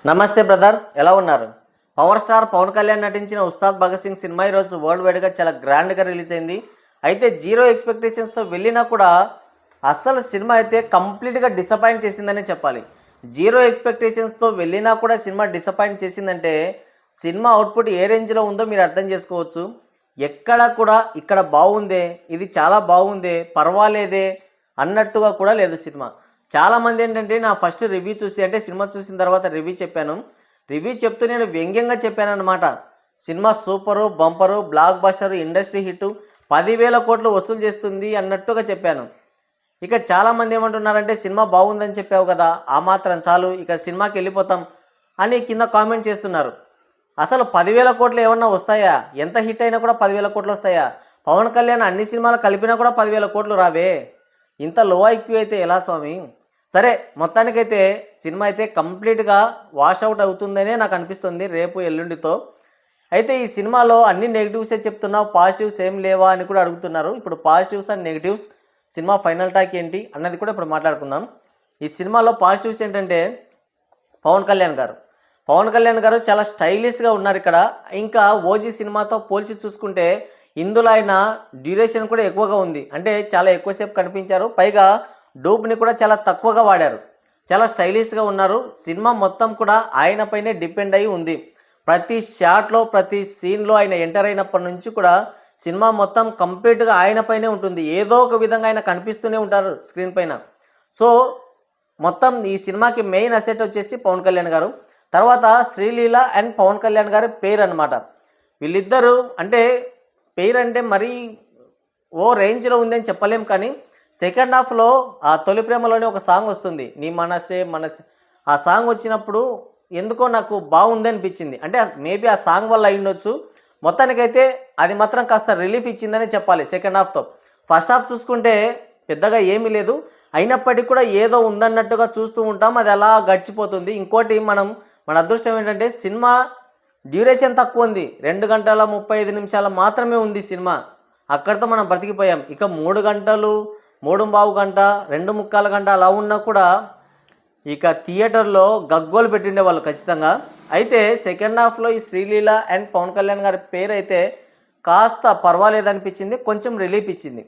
నమస్తే బ్రదర్, ఎలా ఉన్నారు? పవర్ స్టార్ పవన్ కళ్యాణ్ నటించిన ఉస్తాద్ భగత్ సింగ్ సినిమా ఈరోజు వరల్డ్ వైడ్గా చాలా గ్రాండ్గా రిలీజ్ అయింది. అయితే జీరో ఎక్స్పెక్టేషన్స్తో వెళ్ళినా కూడా అస్సలు సినిమా అయితే కంప్లీట్గా డిసప్పాయింట్ చేసిందనే చెప్పాలి. జీరో ఎక్స్పెక్టేషన్స్తో వెళ్ళినా కూడా సినిమా డిసప్పాయింట్ చేసిందంటే సినిమా అవుట్పుట్ ఏ రేంజ్లో ఉందో మీరు అర్థం చేసుకోవచ్చు. ఎక్కడ కూడా ఇక్కడ బాగుందే, ఇది చాలా బాగుందే, పర్వాలేదే అన్నట్టుగా కూడా లేదు సినిమా. చాలామంది ఏంటంటే నా ఫస్ట్ రివ్యూ చూసి, అంటే సినిమా చూసిన తర్వాత రివ్యూ చెప్పాను. రివ్యూ చెప్తూ నేను వ్యంగ్యంగా చెప్పాను అనమాట. Cinema super, bumper, block buster, industry hit, 10,000 కోట్లు వసూలు చేస్తుంది అన్నట్టుగా చెప్పాను. ఇక చాలామంది ఏమంటున్నారంటే సినిమా బాగుందని చెప్పావు కదా, ఆ మాత్రం చాలు, ఇక సినిమాకి వెళ్ళిపోతాం అని కింద కామెంట్ చేస్తున్నారు. అసలు 10,000 కోట్లు ఏమన్నా వస్తాయా? ఎంత హిట్ అయినా కూడా 10,000 కోట్లు వస్తాయా? పవన్ కళ్యాణ్ అన్ని సినిమాలు కలిపినా కూడా 10,000 కోట్లు రావే. ఇంత లో ఐక్యూ అయితే ఎలా స్వామి? సరే, మొత్తానికైతే సినిమా అయితే కంప్లీట్గా వాషౌట్ అవుతుందనే నాకు అనిపిస్తుంది రేపు ఎల్లుండితో. అయితే ఈ సినిమాలో అన్ని నెగిటివ్సే చెప్తున్నావు, పాజిటివ్స్ ఏం లేవా అని కూడా అడుగుతున్నారు. ఇప్పుడు positives and negatives, cinema final talk ఏంటి అన్నది కూడా ఇప్పుడు మాట్లాడుకుందాం. ఈ సినిమాలో పాజిటివ్స్ ఏంటంటే పవన్ కళ్యాణ్ గారు చాలా స్టైలిష్గా ఉన్నారు ఇక్కడ. ఇంకా ఓజీ సినిమాతో పోల్చి చూసుకుంటే ఇందులో ఆయన డ్యూరేషన్ కూడా ఎక్కువగా ఉంది, అంటే చాలా ఎక్కువసేపు కనిపించారు. పైగా డూప్ని కూడా చాలా తక్కువగా వాడారు. చాలా స్టైలిష్గా ఉన్నారు. సినిమా మొత్తం కూడా ఆయన పైనే డిపెండ్ అయి ఉంది. ప్రతి షాట్లో, ప్రతి సీన్లో ఆయన ఎంటర్ అయినప్పటి నుంచి కూడా సినిమా మొత్తం కంప్లీట్గా ఆయన పైనే ఉంటుంది. ఏదో ఒక విధంగా ఆయన కనిపిస్తూనే ఉంటారు స్క్రీన్ పైన. సో మొత్తం ఈ సినిమాకి మెయిన్ అసెట్ వచ్చేసి పవన్ కళ్యాణ్ గారు. తర్వాత శ్రీలీల అండ్ పవన్ కళ్యాణ్ గారి పేరు అనమాట. వీళ్ళిద్దరూ అంటే పేరు అంటే మరీ ఓ రేంజ్లో ఉందని చెప్పలేం, కానీ సెకండ్ హాఫ్లో ఆ తొలి ప్రేమలోనే ఒక సాంగ్ వస్తుంది, నీ మనసే మనసే. ఆ సాంగ్ వచ్చినప్పుడు ఎందుకో నాకు బాగుంది అనిపించింది. అంటే మేబీ ఆ సాంగ్ వల్ల అయ్యుండొచ్చు. మొత్తానికైతే అది మాత్రం కాస్త రిలీఫ్ ఇచ్చిందని చెప్పాలి సెకండ్ హాఫ్తో. ఫస్ట్ హాఫ్ చూసుకుంటే పెద్దగా ఏమీ లేదు, అయినప్పటికీ కూడా ఏదో ఉందన్నట్టుగా చూస్తూ ఉంటాం, అది అలా గడిచిపోతుంది. ఇంకోటి మన అదృష్టం ఏంటంటే సినిమా డ్యూరేషన్ తక్కువ ఉంది, 2 గంటల 35 నిమిషాలు మాత్రమే ఉంది సినిమా. అక్కడితో మనం బ్రతికిపోయాం. ఇక 3 గంటలు, 3.25 గంట, 2.25 గంట అలా ఉన్నా కూడా ఇక థియేటర్లో గగ్గోలు పెట్టిండే వాళ్ళు ఖచ్చితంగా. అయితే సెకండ్ హాఫ్లో ఈ శ్రీలీల అండ్ పవన్ కళ్యాణ్ గారి పేరు అయితే కాస్త పర్వాలేదనిపించింది, కొంచెం రిలీఫ్ ఇచ్చింది.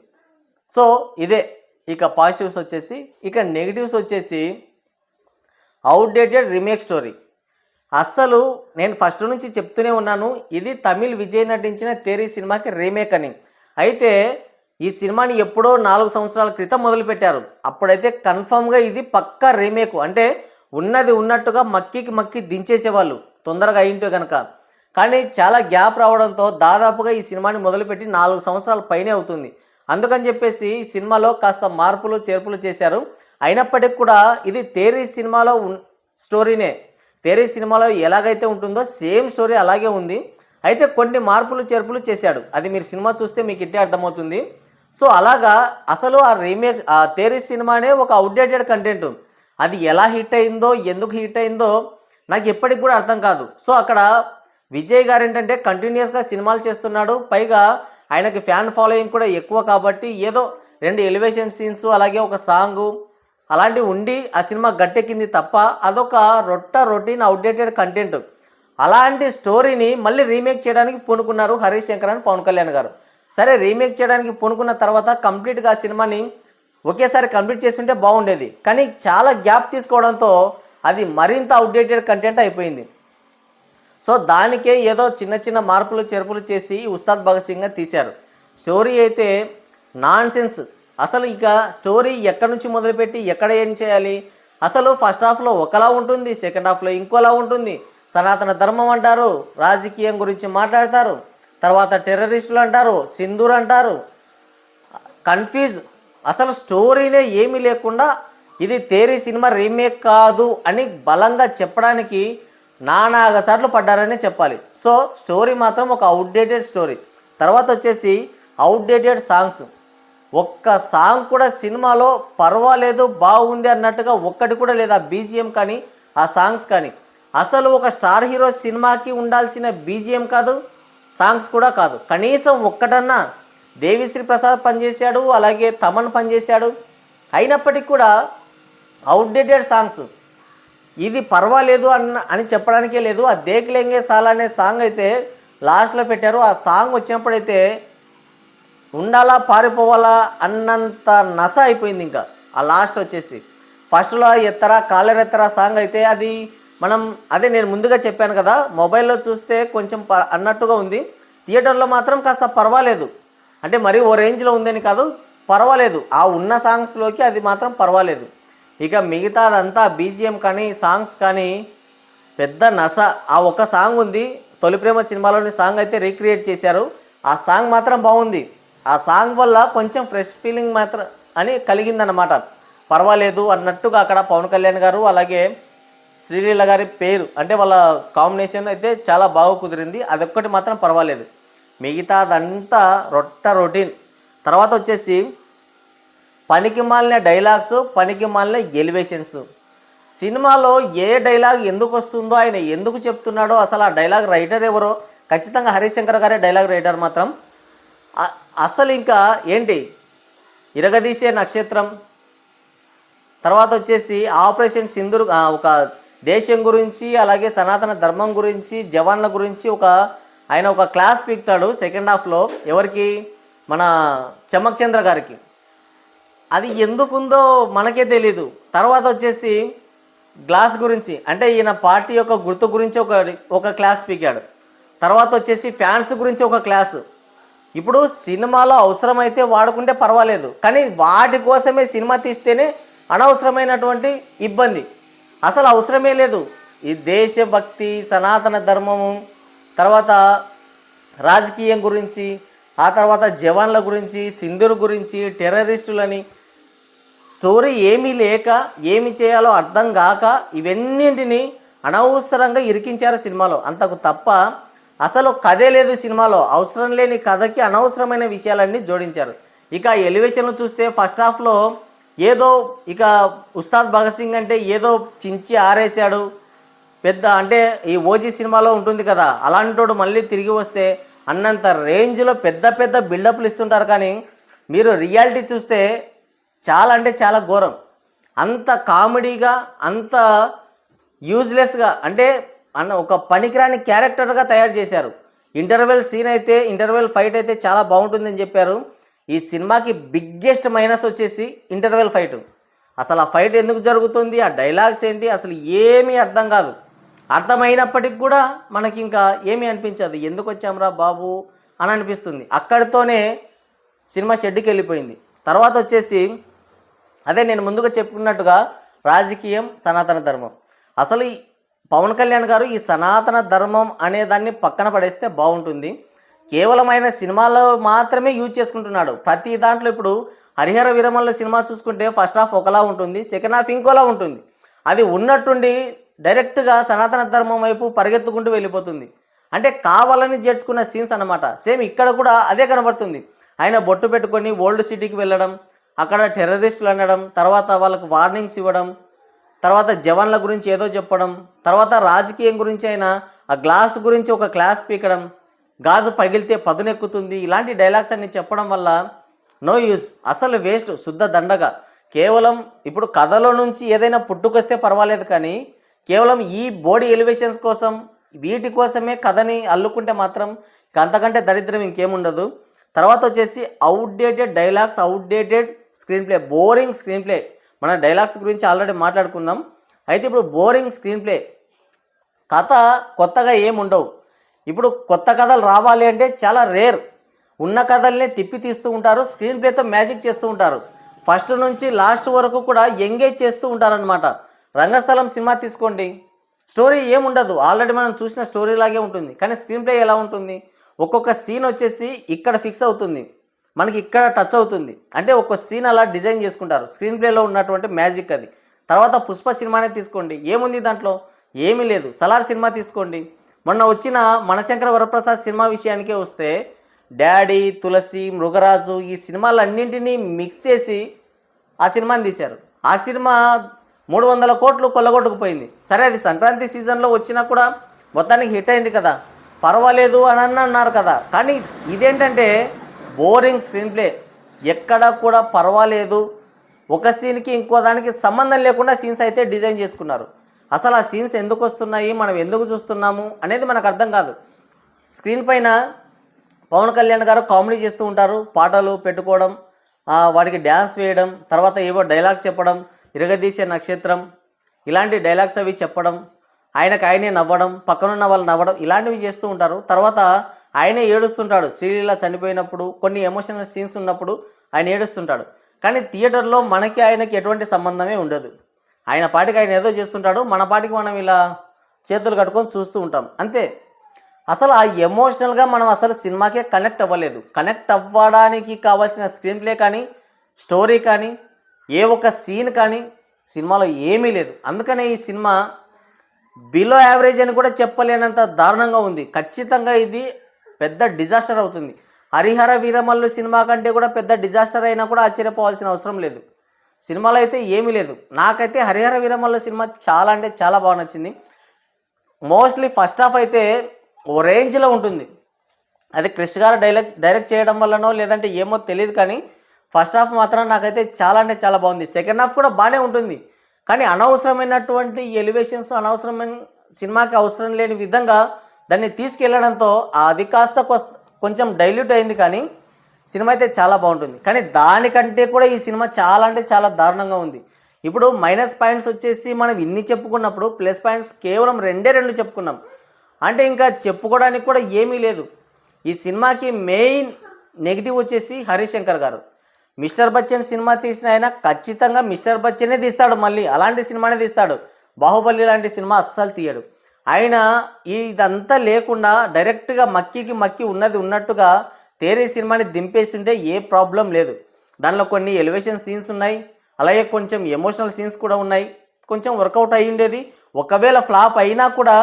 సో ఇదే ఇక పాజిటివ్స్ వచ్చేసి. ఇక నెగిటివ్స్ వచ్చేసి అవుట్డేటెడ్ రీమేక్ స్టోరీ. అస్సలు నేను ఫస్ట్ నుంచి చెప్తూనే ఉన్నాను, ఇది తమిళ్ విజయ్ నటించిన తేరీ సినిమాకి రీమేక్ అని. అయితే ఈ సినిమాని ఎప్పుడో 4 సంవత్సరాల క్రితం మొదలుపెట్టారు. అప్పుడైతే కన్ఫామ్గా ఇది పక్కా రీమేక్, అంటే ఉన్నది ఉన్నట్టుగా మక్కి దించేసేవాళ్ళు తొందరగా అయింటే కనుక. కానీ చాలా గ్యాప్ రావడంతో దాదాపుగా ఈ సినిమాని మొదలుపెట్టి 4 సంవత్సరాల పైనే అవుతుంది. అందుకని చెప్పేసి ఈ సినిమాలో కాస్త మార్పులు చేర్పులు చేశారు. అయినప్పటికీ కూడా ఇది తేరీ సినిమాలో స్టోరీనే. తేరీ సినిమాలో ఎలాగైతే ఉంటుందో సేమ్ స్టోరీ అలాగే ఉంది. అయితే కొన్ని మార్పులు చేర్పులు చేశాడు, అది మీరు సినిమా చూస్తే మీకు ఇట్టే అర్థమవుతుంది. సో అలాగా అసలు ఆ రీమేక్, ఆ తేరీ సినిమానే ఒక అవుట్డేటెడ్ కంటెంట్. అది ఎలా హిట్ అయిందో, ఎందుకు హిట్ అయిందో నాకు ఎప్పటికి కూడా అర్థం కాదు. సో అక్కడ విజయ్ గారు ఏంటంటే కంటిన్యూస్గా సినిమాలు చేస్తున్నాడు, పైగా ఆయనకి ఫ్యాన్ ఫాలోయింగ్ కూడా ఎక్కువ కాబట్టి ఏదో 2 ఎలివేషన్ సీన్స్ అలాగే ఒక సాంగు అలాంటివి ఉండి ఆ సినిమా గట్టెక్కింది తప్ప అదొక రొటీన్ అవుట్డేటెడ్ కంటెంట్. అలాంటి స్టోరీని మళ్ళీ రీమేక్ చేయడానికి పూనుకున్నారు హరీష్ శంకర్ అని పవన్ కళ్యాణ్ గారు. సరే, రీమేక్ చేయడానికి పూనుకున్న తర్వాత కంప్లీట్గా ఆ సినిమాని ఒకేసారి కంప్లీట్ చేస్తుంటే బాగుండేది, కానీ చాలా గ్యాప్ తీసుకోవడంతో అది మరింత అవుట్డేటెడ్ కంటెంట్ అయిపోయింది. సో దానికే ఏదో చిన్న మార్పులు చేర్పులు చేసి ఉస్తాద్ భగత్ సింగ్గా తీశారు. స్టోరీ అయితే నాన్ సెన్స్. అసలు ఇక స్టోరీ ఎక్కడి నుంచి మొదలుపెట్టి ఎక్కడ ఏం చేయాలి? అసలు ఫస్ట్ హాఫ్లో ఒకలా ఉంటుంది, సెకండ్ హాఫ్లో ఇంకోలా ఉంటుంది. సనాతన ధర్మం అంటారు, రాజకీయం గురించి మాట్లాడతారు, తర్వాత టెర్రరిస్టులు అంటారు, సింధూర్ అంటారు, కన్ఫ్యూజ్. అసలు స్టోరీనే ఏమీ లేకుండా ఇది తేరీ సినిమా రీమేక్ కాదు అని బలంగా చెప్పడానికి నానాగసార్లు పడ్డారనే చెప్పాలి. సో స్టోరీ మాత్రం ఒక అవుట్డేటెడ్ స్టోరీ. తర్వాత వచ్చేసి అవుట్డేటెడ్ సాంగ్స్. ఒక్క సాంగ్ కూడా సినిమాలో పర్వాలేదు, బాగుంది అన్నట్టుగా ఒక్కటి కూడా లేదు. ఆ బీజిఎం కానీ ఆ సాంగ్స్ కానీ అసలు ఒక స్టార్ హీరో సినిమాకి ఉండాల్సిన బీజిఎం కాదు, సాంగ్స్ కూడా కాదు. కనీసం ఒక్కటన్నా దేవిశ్రీ ప్రసాద్ పనిచేశాడు, అలాగే తమన్ పనిచేశాడు. అయినప్పటికీ కూడా అవుట్డేటెడ్ సాంగ్స్. ఇది పర్వాలేదు అని చెప్పడానికే లేదు. ఆ దేక్ లెంగే సాలా అనే సాంగ్ అయితే లాస్ట్లో పెట్టారు. ఆ సాంగ్ వచ్చినప్పుడైతే ఉండాలా పారిపోవాలా అన్నంత నస అయిపోయింది. ఇంకా ఆ లాస్ట్ వచ్చేసి ఫస్ట్లో ఎత్తరా కాలర్ ఎత్తరా సాంగ్ అయితే అది మనం అదే నేను ముందుగా చెప్పాను కదా, మొబైల్లో చూస్తే కొంచెం అన్నట్టుగా ఉంది, థియేటర్లో మాత్రం కాస్త పర్వాలేదు. అంటే మరీ ఓ రేంజ్లో ఉందని కాదు, పర్వాలేదు. ఆ ఉన్న సాంగ్స్లోకి అది మాత్రం పర్వాలేదు. ఇక మిగతాదంతా బీజిఎం కానీ సాంగ్స్ కానీ పెద్ద నస. ఆ ఒక్క సాంగ్ ఉంది, తొలి ప్రేమ సినిమాలోని సాంగ్ అయితే రీక్రియేట్ చేశారు. ఆ సాంగ్ మాత్రం బాగుంది. ఆ సాంగ్ వల్ల కొంచెం ఫ్రెష్ ఫీలింగ్ మాత్రం అని కలిగిందన్నమాట. పర్వాలేదు అన్నట్టుగా అక్కడ పవన్ కళ్యాణ్ గారు అలాగే శ్రీలీల గారి పేరు అంటే వాళ్ళ కాంబినేషన్ అయితే చాలా బాగా కుదిరింది. అదొక్కటి మాత్రం పర్వాలేదు. మిగతాదంతా రొటీన్. తర్వాత వచ్చేసి పనికి మాలిన డైలాగ్స్, పనికి మాలిన ఎలివేషన్స్. సినిమాలో ఏ డైలాగ్ ఎందుకు వస్తుందో, ఆయన ఎందుకు చెప్తున్నాడో, అసలు ఆ డైలాగ్ రైటర్ ఎవరో, ఖచ్చితంగా హరిశంకర్ గారే డైలాగ్ రైటర్ మాత్రం. అసలు ఇంకా ఏంటి ఇరగదీసే నక్షత్రం, తర్వాత వచ్చేసి ఆపరేషన్ సింధూర్, ఒక దేశం గురించి అలాగే సనాతన ధర్మం గురించి జవాన్ల గురించి ఆయన ఒక క్లాస్ పీకుతాడు సెకండ్ హాఫ్లో. ఎవరికి? మన చమక్ చంద్ర గారికి. అది ఎందుకుందో మనకే తెలీదు. తర్వాత వచ్చేసి గ్లాస్ గురించి, అంటే ఈయన పార్టీ యొక్క గుర్తు గురించి ఒక క్లాస్ పీకాడు. తర్వాత వచ్చేసి ఫ్యాన్స్ గురించి ఒక క్లాసు. ఇప్పుడు సినిమాలో అవసరమైతే వాడుకుంటే పర్వాలేదు, కానీ వాటి కోసమే సినిమా తీస్తేనే అనవసరమైనటువంటి ఇబ్బంది. అసలు అవసరమే లేదు. ఈ దేశభక్తి, సనాతన ధర్మము, తర్వాత రాజకీయం గురించి, ఆ తర్వాత జవాన్ల గురించి, సింధూర్ గురించి, టెర్రరిస్టులని, స్టోరీ ఏమీ లేక ఏమి చేయాలో అర్థం కాక ఇవన్నింటినీ అనవసరంగా ఇరికించారు సినిమాలో. అంతకు తప్ప అసలు కథే లేదు సినిమాలో. అవసరం లేని కథకి అనవసరమైన విషయాలన్నీ జోడించారు. ఇక ఎలివేషన్లు చూస్తే ఫస్ట్ హాఫ్లో ఏదో ఇక ఉస్తాద్ భగత్ సింగ్ అంటే ఏదో చించి ఆరేశాడు పెద్ద, అంటే ఈ ఓజీ సినిమాలో ఉంటుంది కదా అలాంటోడు మళ్ళీ తిరిగి వస్తే అన్నంత రేంజ్లో పెద్ద పెద్ద బిల్డప్లు ఇస్తుంటారు. కానీ మీరు రియాలిటీ చూస్తే చాలా అంటే చాలా ఘోరం. అంత కామెడీగా, అంత యూజ్లెస్గా, అంటే ఒక పనికిరాని క్యారెక్టర్గా తయారు చేశారు. ఇంటర్వెల్ ఫైట్ అయితే చాలా బాగుంటుందని చెప్పారు. ఈ సినిమాకి బిగ్గెస్ట్ మైనస్ వచ్చేసి ఇంటర్వెల్ ఫైట్. అసలు ఆ ఫైట్ ఎందుకు జరుగుతుంది, ఆ డైలాగ్స్ ఏంటి, అసలు ఏమీ అర్థం కాదు. అర్థమైనప్పటికి కూడా మనకి ఇంకా ఏమీ అనిపించదు. ఎందుకు వచ్చాంరా బాబు అని అనిపిస్తుంది. అక్కడితోనే సినిమా షెడ్కి వెళ్ళిపోయింది. తర్వాత వచ్చేసి అదే నేను ముందుగా చెప్పుకున్నట్టుగా రాజకీయం, సనాతన ధర్మం. అసలు పవన్ కళ్యాణ్ గారు ఈ సనాతన ధర్మం అనే దాన్ని పక్కన పడేస్తే బాగుంటుంది. కేవలం ఆయన సినిమాలో మాత్రమే యూజ్ చేసుకుంటున్నాడు ప్రతి దాంట్లో. ఇప్పుడు హరిహర వీరమల్లో సినిమా చూసుకుంటే ఫస్ట్ హాఫ్ ఒకలా ఉంటుంది, సెకండ్ హాఫ్ ఇంకోలా ఉంటుంది. అది ఉన్నట్టుండి డైరెక్ట్గా సనాతన ధర్మం వైపు పరిగెత్తుకుంటూ వెళ్ళిపోతుంది. అంటే కావాలని చేర్చుకున్న సీన్స్ అన్నమాట. సేమ్ ఇక్కడ కూడా అదే కనబడుతుంది. ఆయన బొట్టు పెట్టుకొని ఓల్డ్ సిటీకి వెళ్ళడం, అక్కడ టెర్రరిస్టులు అనడం, తర్వాత వాళ్ళకు వార్నింగ్స్ ఇవ్వడం, తర్వాత జవాన్ల గురించి ఏదో చెప్పడం, తర్వాత రాజకీయం గురించి ఆయన ఆ గ్లాస్ గురించి ఒక క్లాస్ పీకడం, గాజు పగిలితే పదునెక్కుతుంది, ఇలాంటి డైలాగ్స్ అన్ని చెప్పడం వల్ల నో యూజ్, అసలు వేస్ట్, శుద్ధ దండగా. కేవలం ఇప్పుడు కథలో నుంచి ఏదైనా పుట్టుకొస్తే పర్వాలేదు, కానీ కేవలం ఈ బాడీ ఎలివేషన్స్ కోసం వీటి కోసమే కథని అల్లుకుంటే మాత్రం అంతకంటే దరిద్రం ఇంకేముండదు. తర్వాత వచ్చేసి outdated dialogues, outdated screen play, boring screen play. మన డైలాగ్స్ గురించి ఆల్రెడీ మాట్లాడుకున్నాం. అయితే ఇప్పుడు బోరింగ్ స్క్రీన్ ప్లే, కథ కొత్తగా ఏముండవు. ఇప్పుడు కొత్త కథలు రావాలి అంటే చాలా రేర్. ఉన్న కథల్ని తిప్పి తీస్తూ ఉంటారు, స్క్రీన్ ప్లేతో మ్యాజిక్ చేస్తూ ఉంటారు. ఫస్ట్ నుంచి లాస్ట్ వరకు కూడా ఎంగేజ్ చేస్తూ ఉంటారనమాట. రంగస్థలం సినిమా తీసుకోండి, స్టోరీ ఏముండదు, ఆల్రెడీ మనం చూసిన స్టోరీ లాగే ఉంటుంది. కానీ స్క్రీన్ ప్లే ఎలా ఉంటుంది, ఒక్కొక్క సీన్ వచ్చేసి ఇక్కడ ఫిక్స్ అవుతుంది, మనకి ఇక్కడ టచ్ అవుతుంది. అంటే ఒక్క సీన్ అలా డిజైన్ చేసుకుంటారు. స్క్రీన్ ప్లేలో ఉన్నటువంటి మ్యాజిక్ అది. తర్వాత పుష్ప సినిమానే తీసుకోండి, ఏముంది దాంట్లో, ఏమీ లేదు. సలార్ సినిమా తీసుకోండి, మొన్న వచ్చిన మనశంకర వరప్రసాద్ సినిమా విషయానికే వస్తే డాడీ, తులసి, మృగరాజు ఈ సినిమాలన్నింటినీ మిక్స్ చేసి ఆ సినిమాని తీశారు. ఆ సినిమా 300 కోట్లు కొల్లగొట్టుకుపోయింది. సరే, అది సంక్రాంతి సీజన్లో వచ్చినా కూడా మొత్తానికి హిట్ అయింది కదా, పర్వాలేదు అని అన్నారు కదా. కానీ ఇదేంటంటే బోరింగ్ స్క్రీన్ ప్లే, ఎక్కడ కూడా పర్వాలేదు. ఒక సీన్కి ఇంకో దానికి సంబంధం లేకుండా సీన్స్ అయితే డిజైన్ చేసుకున్నారు. అసలు ఆ సీన్స్ ఎందుకు వస్తున్నాయి, మనం ఎందుకు చూస్తున్నాము అనేది మనకు అర్థం కాదు. స్క్రీన్ పైన పవన్ కళ్యాణ్ గారు కామెడీ చేస్తూ ఉంటారు, పాటలు పెట్టుకోవడం, వాటికి డ్యాన్స్ వేయడం, తర్వాత ఏవో డైలాగ్స్ చెప్పడం, ఇరగదీసే నక్షత్రం ఇలాంటి డైలాగ్స్ అవి చెప్పడం, ఆయనే నవ్వడం, పక్కనున్న వాళ్ళు నవ్వడం, ఇలాంటివి చేస్తూ ఉంటారు. తర్వాత ఆయనే ఏడుస్తుంటాడు. శ్రీలీల చనిపోయినప్పుడు కొన్ని ఎమోషనల్ సీన్స్ ఉన్నప్పుడు ఆయన ఏడుస్తుంటాడు. కానీ థియేటర్లో మనకి ఆయనకి ఎటువంటి సంబంధమే ఉండదు. ఆయన పాటికి ఆయన ఏదో చేస్తుంటాడు, మన పాటికి మనం ఇలా చేతులు కట్టుకొని చూస్తూ ఉంటాం అంతే. అసలు ఆ ఎమోషనల్గా మనం అసలు సినిమాకే కనెక్ట్ అవ్వలేదు. కనెక్ట్ అవ్వడానికి కావాల్సిన స్క్రీన్ ప్లే కానీ, స్టోరీ కానీ, ఏ ఒక్క సీన్ కానీ సినిమాలో ఏమీ లేదు. అందుకనే ఈ సినిమా బిలో యావరేజ్ అని కూడా చెప్పలేనంత దారుణంగా ఉంది. ఖచ్చితంగా ఇది పెద్ద డిజాస్టర్ అవుతుంది. హరిహర వీరమల్లు సినిమా కంటే కూడా పెద్ద డిజాస్టర్ అయినా కూడా ఆశ్చర్యపోవాల్సిన అవసరం లేదు. సినిమాలో అయితే ఏమీ లేదు. నాకైతే హరిహర వీరమల్లు సినిమా చాలా అంటే చాలా బాగా నచ్చింది. మోస్ట్లీ ఫస్ట్ హాఫ్ అయితే ఓ రేంజ్లో ఉంటుంది. అది క్రిష్ గారు డైరెక్ట్ చేయడం వల్లనో లేదంటే ఏమో తెలియదు, కానీ ఫస్ట్ హాఫ్ మాత్రం నాకైతే చాలా అంటే చాలా బాగుంది. సెకండ్ హాఫ్ కూడా బాగానే ఉంటుంది, కానీ అనవసరమైనటువంటి ఎలివేషన్స్, అనవసరమైన సినిమాకి అవసరం లేని విధంగా దాన్ని తీసుకెళ్లడంతో అది కాస్త కొంచెం డైల్యూట్ అయింది. కానీ సినిమా అయితే చాలా బాగుంటుంది. కానీ దానికంటే కూడా ఈ సినిమా చాలా అంటే చాలా దారుణంగా ఉంది. ఇప్పుడు మైనస్ పాయింట్స్ వచ్చేసి మనం ఇన్ని చెప్పుకున్నప్పుడు ప్లస్ పాయింట్స్ కేవలం రెండు చెప్పుకున్నాం. అంటే ఇంకా చెప్పుకోవడానికి కూడా ఏమీ లేదు. ఈ సినిమాకి మెయిన్ నెగిటివ్ వచ్చేసి హరిశంకర్ గారు. మిస్టర్ బచ్చన్ సినిమా తీసిన ఆయన ఖచ్చితంగా మిస్టర్ బచ్చనే తీస్తాడు, మళ్ళీ అలాంటి సినిమానే తీస్తాడు. బాహుబలి లాంటి సినిమా అస్సలు తీయడు. ఆయన ఇదంతా లేకుండా డైరెక్ట్గా మక్కి ఉన్నది ఉన్నట్టుగా తేరీ సినిమాని దింపేసి ఉంటే ఏ ప్రాబ్లం లేదు. దానిలో కొన్ని ఎలివేషన్ సీన్స్ ఉన్నాయి, అలాగే కొంచెం ఎమోషనల్ సీన్స్ కూడా ఉన్నాయి. కొంచెం వర్కౌట్ అయ్యి ఉండేది. ఒకవేళ ఫ్లాప్ అయినా కూడా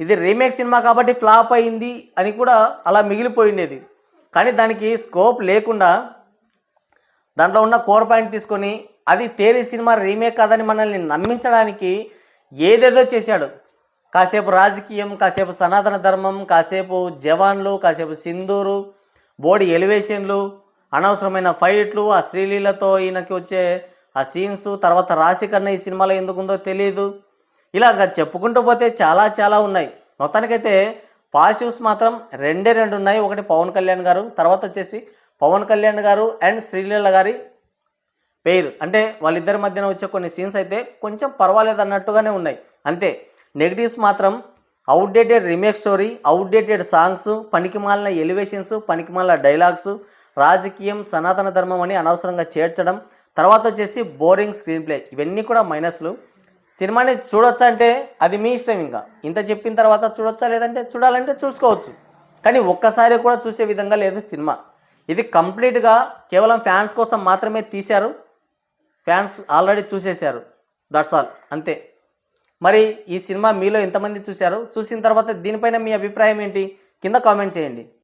ఇది రీమేక్ సినిమా కాబట్టి ఫ్లాప్ అయింది అని కూడా అలా మిగిలిపోయిండేది. కానీ దానికి స్కోప్ లేకుండా దాంట్లో ఉన్న కోర్ పాయింట్ తీసుకొని అది తేరీ సినిమా రీమేక్ కాదని మనల్ని నమ్మించడానికి ఏదేదో చేశాడు. కాసేపు రాజకీయం, కాసేపు సనాతన ధర్మం, కాసేపు జవాన్లు, కాసేపు సింధూరు, బోడి ఎలివేషన్లు, అనవసరమైన ఫైట్లు, ఆ శ్రీలీలతో ఈయనకి వచ్చే ఆ సీన్స్, తర్వాత రాశి కన్నా ఈ సినిమాలో ఎందుకుందో తెలియదు. ఇలాగ చెప్పుకుంటూ పోతే చాలా చాలా ఉన్నాయి. మొత్తానికైతే పాజిటివ్స్ మాత్రం రెండు ఉన్నాయి. ఒకటి పవన్ కళ్యాణ్ గారు, తర్వాత వచ్చేసి పవన్ కళ్యాణ్ గారు అండ్ శ్రీలీల గారి పేరు, అంటే వాళ్ళిద్దరి మధ్యన వచ్చే కొన్ని సీన్స్ అయితే కొంచెం పర్వాలేదు అన్నట్టుగానే ఉన్నాయి అంతే. నెగిటివ్స్ మాత్రం outdated remake story, outdated songs, పనికిమాలిన ఎలివేషన్స్, పనికిమాలిన డైలాగ్స్, రాజకీయం, సనాతన ధర్మం అని అనవసరంగా చేర్చడం, తర్వాత వచ్చేసి బోరింగ్ స్క్రీన్ ప్లే, ఇవన్నీ కూడా మైనస్లు. సినిమాని చూడొచ్చా అంటే అది మీ ఇష్టం. ఇంకా ఇంత చెప్పిన తర్వాత చూడొచ్చా లేదంటే చూడాలంటే చూసుకోవచ్చు, కానీ ఒక్కసారి కూడా చూసే విధంగా లేదు సినిమా. ఇది కంప్లీట్గా కేవలం ఫ్యాన్స్ కోసం మాత్రమే తీశారు. ఫ్యాన్స్ ఆల్రెడీ చూసేశారు, దట్స్ ఆల్ అంతే. మరి ఈ సినిమా మీలో ఎంతమంది చూశారు? చూసిన తర్వాత దీనిపైన మీ అభిప్రాయం ఏంటి? కింద కామెంట్ చేయండి.